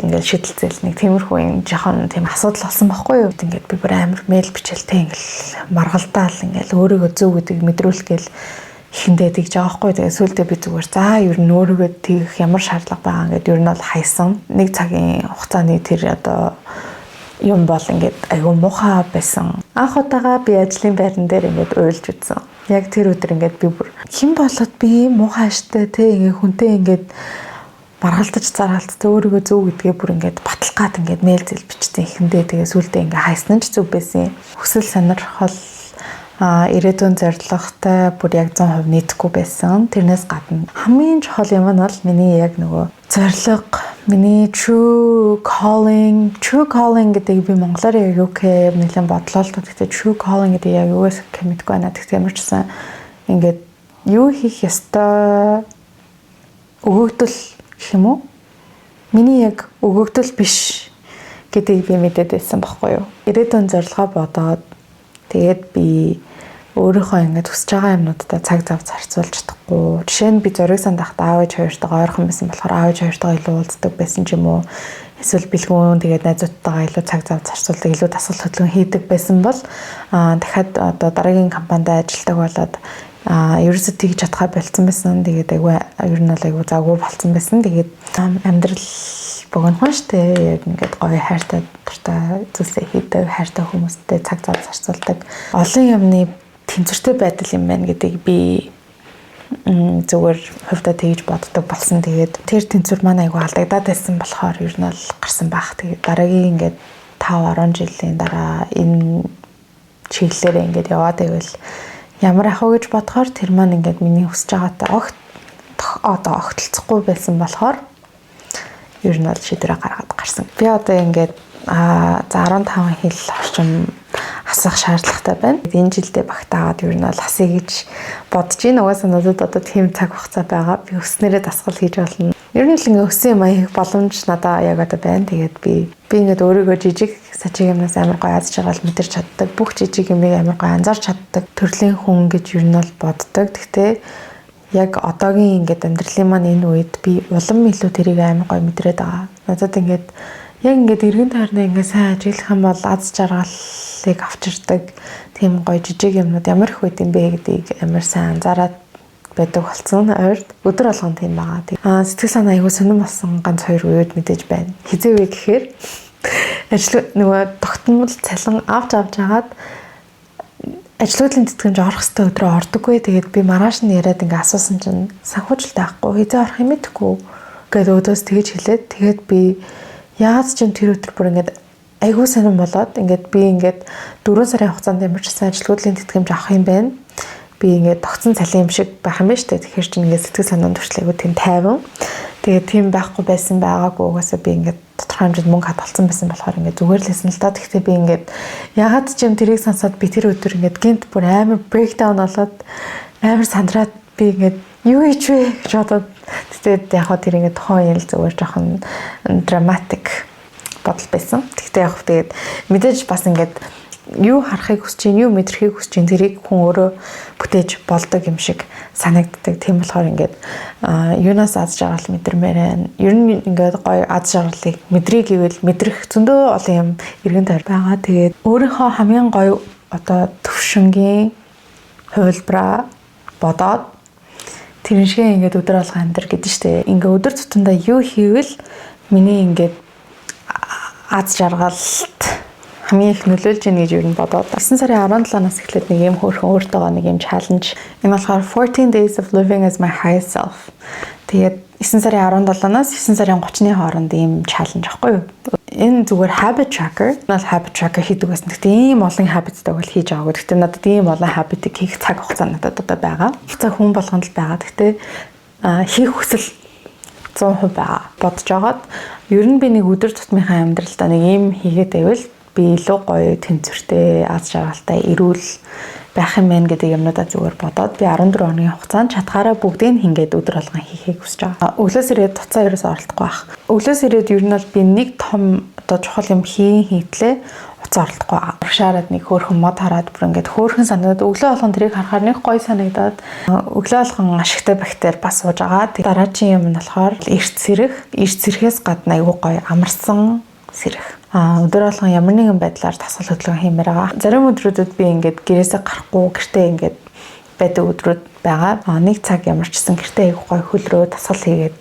ингээд шидэлцэл нэг тиймэрхүү юм жоохон тийм асуудал болсон байхгүй юу. Ингээд би бүр амар мэйл бичэлтэй ингээд маргалдаал ингээд өөрийгөө зөв гэдэг мэдрүүлэх гээл ихэндээ тэгж байгаа байхгүй. Тэгээ сүүлдээ би зүгээр за ер нь өөрийгөө тэгэх ямар шаардлага байгаа ингээд ер нь бол хайсан. Нэг цагийн хугацааны тэр одоо юм бол ингээд айгүй муухай байсан. Анх удаага би ажлын байран дээр ингээд уйлж үзсэн. Яг тэр өдөр ингээд би бүр хэн болоод би муухай штэ те ингээд хүнтэй ингээд маргалдаж заргалт өөрийгөө зөв гэдгээ бүр ингээд баталгаад ингээд мэйл зэл бичсэн ихэндээ тэгээ сүулдэ ингээд хайсан ч зөв байсан. Хүсэл сонирхол ирээдүйн зорилготой бүр яг 100% нийтэхгүй байсан. Тэрнээс гадна хамгийн чухал юм нь бол миний яг нөгөө зорилго, миний true calling гэдэг би монголоор яг юу гэх нэлээд бодлоо л гэхдээ true calling гэдэг яг юу гэсэн мэдгүй байна. Тэгтээ ямар ч гэсэн ингээд юу хийх ёстой өгөгдөл гэх юм уу? Миний яг өгөгдөл биш гэдгийг би мэдээд байсан байхгүй юу? Ирээдүйн зорилгоо бодоод тэгээд би өөрийнхөө ингэж хүсэж байгаа юмнуудаа цаг зав зарцуулж чадахгүй. Жишээ нь би зургийг сандахтаа аав ээж хоёртойгоо ойрхон байсан болохоор аав ээж хоёртойгоо илүү уулздаг байсан ч юм уу. Эсвэл бэлгүүн тэгээд найзуудтайгаа илүү цаг зав зарцуулдаг, илүү дасгал хөдөлгөөн хийдэг байсан бол дахиад одоо дараагийн компанид ажилладаг болоод ерөөсөө тэгж чадхаа болцсон байсан. Тэгээд айгүй ер нь бол айгүй завгүй болцсон байсан. Тэгээд амьдрал богинохон штэ яг ингээд гоё хайртай дуртай зүйлсээ хийдэг, хайртай хүмүүстэй цаг зав зарцуулдаг. Олон юмны тэнцвэртэй байдал юм байна гэдгийг би зүгээр хувьдаа тэгж боддог болсон. Тэгээд тэр тэнцвэр маань айгүй алдагдаад байсан болохоор ер нь бол гарсан байх. Тэгээд дараагийн ингээд 5-10 жилийн дараа энэ чиглэлээр ингээд яваад байвал ямар ах вэ гэж бодохоор тэр маань ингээд миний хүсэж байгаатай огтлцохгүй байсан болохоор ер нь бол шийдвэрээ гаргаад гарсан. Би одоо ингээд за 15 хил орчим асах шаардлагатай байна. Энэ жилдээ багтаагаад ер нь бол асъя гэж бодож байна. Угаасаа надад одоо тийм цаг хугацаа байгаа. Би өснөрөө дасгал хийж болно. Ер нь л ингээд өссөн юм хийх боломж надад яг одоо байна. Тэгээд би ингээд өөрийгөө жижиг сажиг юмнаас амар гоё аз жаргал мэдэрч чаддаг. Бүх жижиг юмыг амар гоё анзаарч чаддаг төрлийн хүн гэж ер нь бол боддог. Гэхдээ яг одоогийн ингээд амьдралын маань энэ үед би улам илүү тэрийг амар гоё мэдрээд байгаа. Надад ингээд яг ингээд эргэн тойрноо ингээд сайн ажиглах юм бол аз жаргалыг авчирдаг тийм гоё жижиг юмнууд ямар их байд юм бэ гэдгийг амар сайн анзаараад байдаг болсон. Ойрд өдөр болгон тийм байгаа. Сэтгэл санаа аягүй сонирн болсон ганц 2 үед мэдээж байна. Хизээ вэ гэхээр ажил нөгөө тогтмол цалин авч агаад ажлуудлын тэтгэмж орох хэвээр өдрөө ордоггүй. Тэгээд би маргааш нь яриад ингээ асуусан чинь санхүүжилт байхгүй. Хизээ орох юм мэдэхгүй гэдэг өдөөс тэгэж хэлээд тэгээд би яагаад ч тэр өдөр бүр ингээд айгүй сонирн болоод ингээд би ингээд 4 сарын хугацаанд ямарчсан ажлуудлын тэтгэмж авах юм байна. Би ингээд тогтсон цалин юм шиг байх юм байна шүү дээ. Тэгэхээр чинь ингээд сэтгэл санаанд төрчлээгүү тийм тайван. Тэгээд тийм байхгүй байсан байгаагүй. Угаасаа би ингээд тодорхой хэмжээнд мөнгө хадгалсан байсан болохоор ингээд зүгээр л хэлсэн л та. Гэхдээ би ингээд ягаад ч юм тэрийг сонсоод би тэр өдөр ингээд гинт бүр амар breakdown болоод амар сандраад би ингээд юу хийж вэ гэж бодоод тэгээд яг хоо тэр ингээд тухайн үеийн зүгээр жоохон dramatic бодол байсан. Гэхдээ яг тэгээд мэдээж бас ингээд юу харахыг хүсэж чинь, юу мэдрэхийг хүсэж чинь тэрийг хүн өөрөө бүтээж болдог юм шиг санагддаг. Тийм болохоор ингээд юунаас аз жаргал мэдэрмээр байна. Ер нь ингээд гоё аз жаргалыг мэдрий гэвэл мэдрэх зөндөө олон юм эргэн тойр байгаа. Тэгээд өөрийнхөө хамгийн гоё одоо төвшингийн хувилбараа бодоод тэр шиг ингээд өдөр алга амьдр гэдэг штэ. Ингээд өдөр тутамдаа юу хийвэл миний ингээд аз жаргалт хамгийн их нөлөөлж ийн гэж юу н бодоод 9 сарын 17-наас эхлээд нэг юм хөөрхөн өөртөөгөө нэг юм challenge. Энэ болохоор 14 days of living as my highest self. Тэгээд 9 сарын 17-наас 9 сарын 30-ны хооронд ийм challenge ахгүй юу? Энэ зүгээр habit tracker. Надад habit tracker хийдэг байсан. Гэхдээ ийм олон habitтай бол хийж байгаагүй. Гэхдээ надад ийм олон habit-ийг хийх цаг хугацаа надад одоо байгаа. Цаг хүн болгонд л байгаа. Гэхдээ хийх хүсэл 100% байгаа. Бодож байгаад ер нь би нэг өдөр тутмынхаа амьдралдаа нэг ийм хийгээд байвал би илүү гоё тэнцвэртэй, аз жаргалтай, эрүүл байх юм байна гэдэг юмнуудаа зүгээр бодоод би 14 хоногийн хугацаанд чатгаараа бүгдийг ингээд өдөр болгон хийхийг хүсэж байгаа. Өглөөс ирээд туцаа ерөөс оролдохгүй байх. Өглөөс ирээд ер нь бол би нэг том одоо чухал юм хийтлээ уцаа оролдохгүй байгаа. Урагшаараад нэг хөөрхөн мод хараад бүр ингээд хөөрхөн санагдаад өглөө болгон тэрийг харахаар нэг гоё санагдаад өглөө болгон ашигтай бактери бас сууж байгаа. Дараагийн юм нь болохоор эрт сэрэх. Эрт сэрэхээс гадна айгүй гоё амарсан сэрэх. Өдөр болгон ямар нэгэн байдлаар дасгал хөдөлгөөн хиймээр байгаа. Зарим өдрүүдэд би ингээд гэрээсээ гарахгүй гэртээ ингээд байдаг өдрүүд байгаа. Нэг цаг ямар ч гэсэн гэртээ айгүй гоё хөлрөө дасгал хийгээд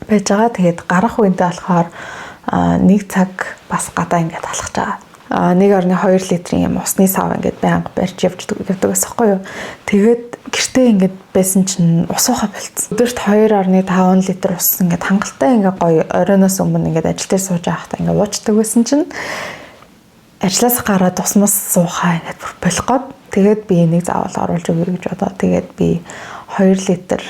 байж байгаа. Тэгээд гарах үедээ болохоор 1 цаг бас гадаа ингээд алхаж байгаа. 1.2 литрийн юм усны сав ингээд байнга барьж явдаг байхгүй юу. Тэгээд гэртээ ингээд байсан чинь ус ухаа болцсон. Өдөрт 2.5 литр ус ингээд хангалттай ингээд гоё оройноос өмнө ингээд ажил дээр сууж байхдаа ингээд уучдаг байсан чинь ажлаас гараад ус мус суухаа ингээд бүр болох гээд тэгээд би энийг заавал оруулж өгье гэж бодоо. Тэгээд би 2 литр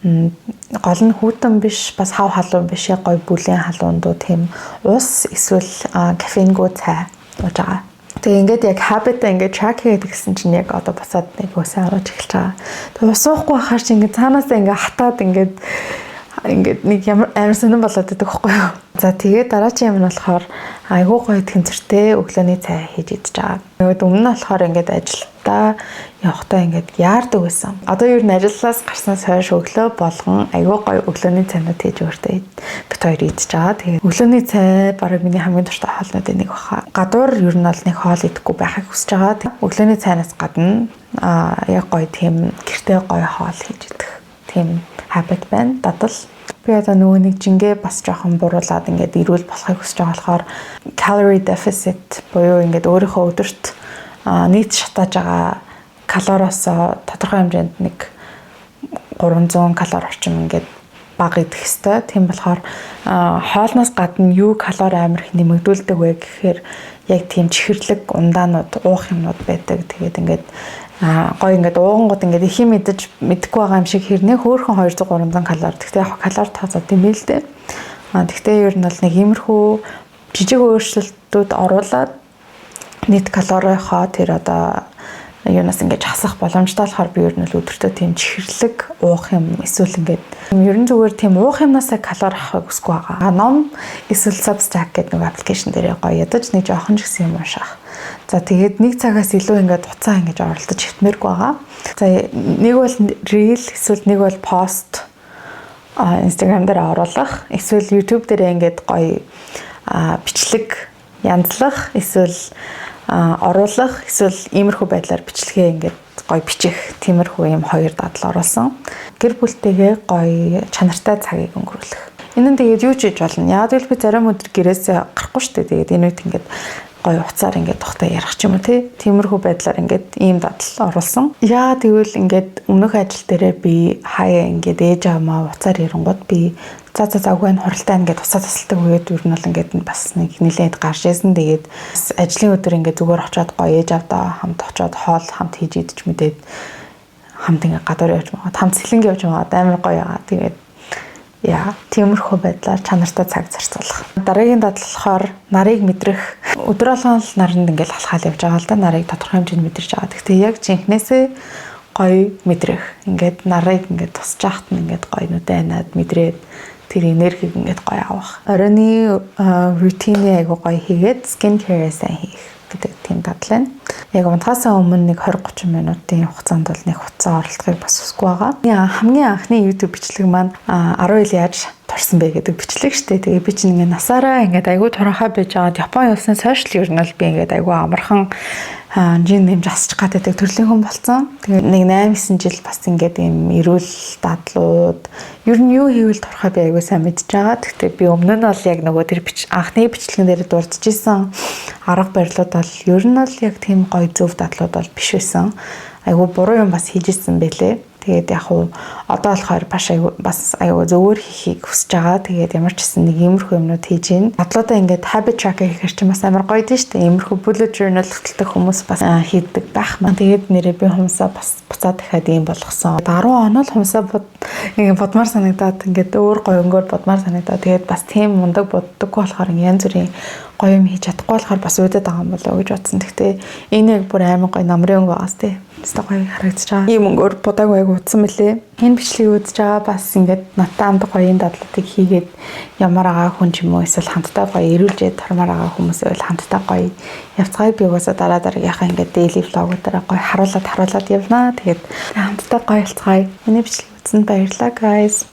гол нь хүүтэн биш бас хав халуун биш гоё бүлийн халуундуу тийм ус эсвэл кофеингүй цай ууж байгаа. Тэгээ ингээд яг habit ингээд track хийгээд гисэн чинь яг одоо босоод нэг өсөө аваад эхэлж байгаа. Тэгээ ус уухгүй байхаар чи ингээд цаанаасаа ингээд хатаад ингээд нэг амар сонирн болоод байдаг байхгүй юу. За тэгээд дараагийн юм нь болохоор айгуу гоё тэнцвэртэй өглөөний цай хийж идэж байгаа. Тэгээд өмнө нь болохоор ингээд ажилдаа явахдаа ингээд яардаг байсан. Одоо ер нь ажилласаас гарснаас хойш өглөө болгон айгуу гоё өглөөний цайнууд хийж өөртөө бит хоёр идэж байгаа. Тэгээд өглөөний цай бараг миний хамгийн дуртай хоолнуудын нэг баха. Гадуур ер нь бол нэг хоол идэхгүй байхыг хүсэж байгаа. Өглөөний цайнаас гадна яг гоё тийм гэртээ гоё хоол хийж идэх тийм habit байна. Дадал би одоо нөгөө нэг жингээ бас жоохон буруулаад ингээд ирүүл болохыг хүсэж байгаа болохоор calorie deficit буюу ингээд өөрийнхөө өдөрт нийт шатааж байгаа калориос тодорхой хэмжээнд нэг 300 калори орчим ингээд бага идэх хэвээр. Тийм болохоор хоолноос гадна юу калори амар их нэмэгдүүлдэг вэ гэхээр яг тийм чихэрлэг ундаанууд уух юмнууд байдаг. Тэгээд ингээд гоё ингээд уугангууд ингээд их юм мэдэхгүй байгаа юм шиг хэрнээ хөөхөн 200-300 калори. Гэхдээ яг калори тооцоод юм л дээ. Гэхдээ ер нь бол нэг иймэрхүү жижиг өөрчлөлтүүд оруулаад нийт калорийнхоо тэр одоо юунаас ингэж хасах боломжтой болохоор би ер нь өдөртөө тийм чихэрлэг уух юм эсвэл ингээд ерөн зүгээр тийм уух юмнасаа калори авахыг хүсэхгүй байгаа. Ном эсвэл Substack гэдэг нэг аппликейшн дээр гоё ядаж нэг жоохон ч гэсэн юм унших. За тэгээд 1 цагаас илүү ингээд уцаа ингэж оролдож хитмээргүй байгаа. За нэг бол reel эсвэл нэг бол пост Instagram дээр оруулах, эсвэл YouTube дээр ингээд гоё бичлэг янзлах, эсвэл оруулах, эсвэл иймэрхүү байдлаар бичлэгээ ингээд гоё бичих, тиймэрхүү юм хоёр дадал оруулсан. Гэр бүлтэйгээ гоё чанартай цагийг өнгөрүүлэх. Энэ нь тэгээд юу ч хийж болно. Яг л би зарим өдөр гэрээсээ гарахгүй шүү дээ. Тэгээд энэ үед ингээд гоё уцаар ингээд тухтай ярих ч юм уу тиймэрхүү байдлаар ингээд ийм дадал оруулсан. Яа тэгвэл ингээд өмнөх ажил дээрээ би хаяа ингээд ээж авмаа уцаар ярингууд би за үгүй хуралтай ингээд тусаа тасалдаг үед ер нь бол ингээд бас нэг нэлээд гарч ирсэн. Тэгээд ажлын өдөр ингээд зүгээр очиод гоё ээж авдаа хамт очиод хоол хамт хийж идэж мэдээд хамт ингээд гадуур явж байгаа. Хамт сэлэнг явж байгаа. Амар гоё байгаа. Тэгээд яа, тиймэрхүү байдлаар чанартай цаг зарцуулах. Дараагийн дадал болохоор нарыг мэдрэх. Өдөр болгон л наранд ингээд алхаал явж байгаа л да. Нарыг тодорхой хэмжээнд мэдэрч байгаа. Гэхдээ яг жинхнээсээ гоё мэдрэх. Ингээд нарыг ингээд тусч яхад нь ингээд гоё нүдэнаад мэдрээд тэр энергийг ингээд гоё авах. Оройны рутины айгу гоё хийгээд skin care сайн хийх гэдэг тийм дадал байна. Яг унтахаасаа өмнө нэг 20-30 минутын хугацаанд бол нэг хуцаа оролдохыг бас хүсэхгүй байгаа. Хамгийн анхны YouTube бичлэг маань 10 ил яаж турсан бэ гэдэг бичлэг шүү дээ. Тэгээ би чинь ингээд насаараа ингээд айгүй турхаа байж байгаад Япон явсан сошиал ер нь бол би ингээд айгүй амархан жин нэмж асчих гаддаг төрлийн хүн болсон. Тэгээ нэг 8-9 жил бас ингээд юм эрүүл дадлууд ер нь юу хийвэл турхаа би айгүй сайн мэдж байгаа. Гэхдээ би өмнө нь бол яг нөгөө тэр анхны бичлэгэн дээр дурдж исэн арга барилууд бол ер нь бол яг тийм гоё зөв дадлууд бол биш байсан. Айгүй буруу юм бас хийж исэн байлээ. Тэгээд яг хуу одоо болохоор бас аюу зөвөр хийхийг хүсэж байгаа. Тэгээд ямар ч гэсэн нэг иймэрхүү юмнууд хийж гин. Бодлоодоо ингээд habit tracker хийхэр чи бас амар гоё дээ шүү дээ. Иймэрхүү bullet journal хөтэлдэг хүмүүс бас хийдэг байх маань. Тэгээд нэрээ би хүмүүсаа бас буцаад дахиад ийм болгосон. 10 оноо л хүмүүсаа ингээд бодмаар санагдаад ингээд өөр гоё өнгөөр бодмаар санагдаад тэгээд бас тийм мундаг боддоггүй болохоор янз бүрийн гоё юм хийж чадахгүй болохоор бас өөдөд байгаа юм болоо гэж бодсон. Гэхдээ энэ яг бүр амар гоё намрын өнгө байгаас тий. Тэстэ гоё харагдаж байгаа. Ийм өнгөөр будааг байг утсан мөлий. Энэ бичлэгийг үзэж байгаа бас ингээд надтай хамт гоёын дадлуудыг хийгээд ямар агаа хүн ч юм уу эсвэл хамтдаа гоё эрүүлжээд тормоор байгаа хүмүүс байвал хамтдаа гоё явцгаая. Би угаасаа дараагийнхаа ингээд daily vlog-уудаараа гоё харуулад явнаа. Тэгээд хамтдаа гоё ялцгаая. Миний бичлэг үзсэнд баярлалаа guys.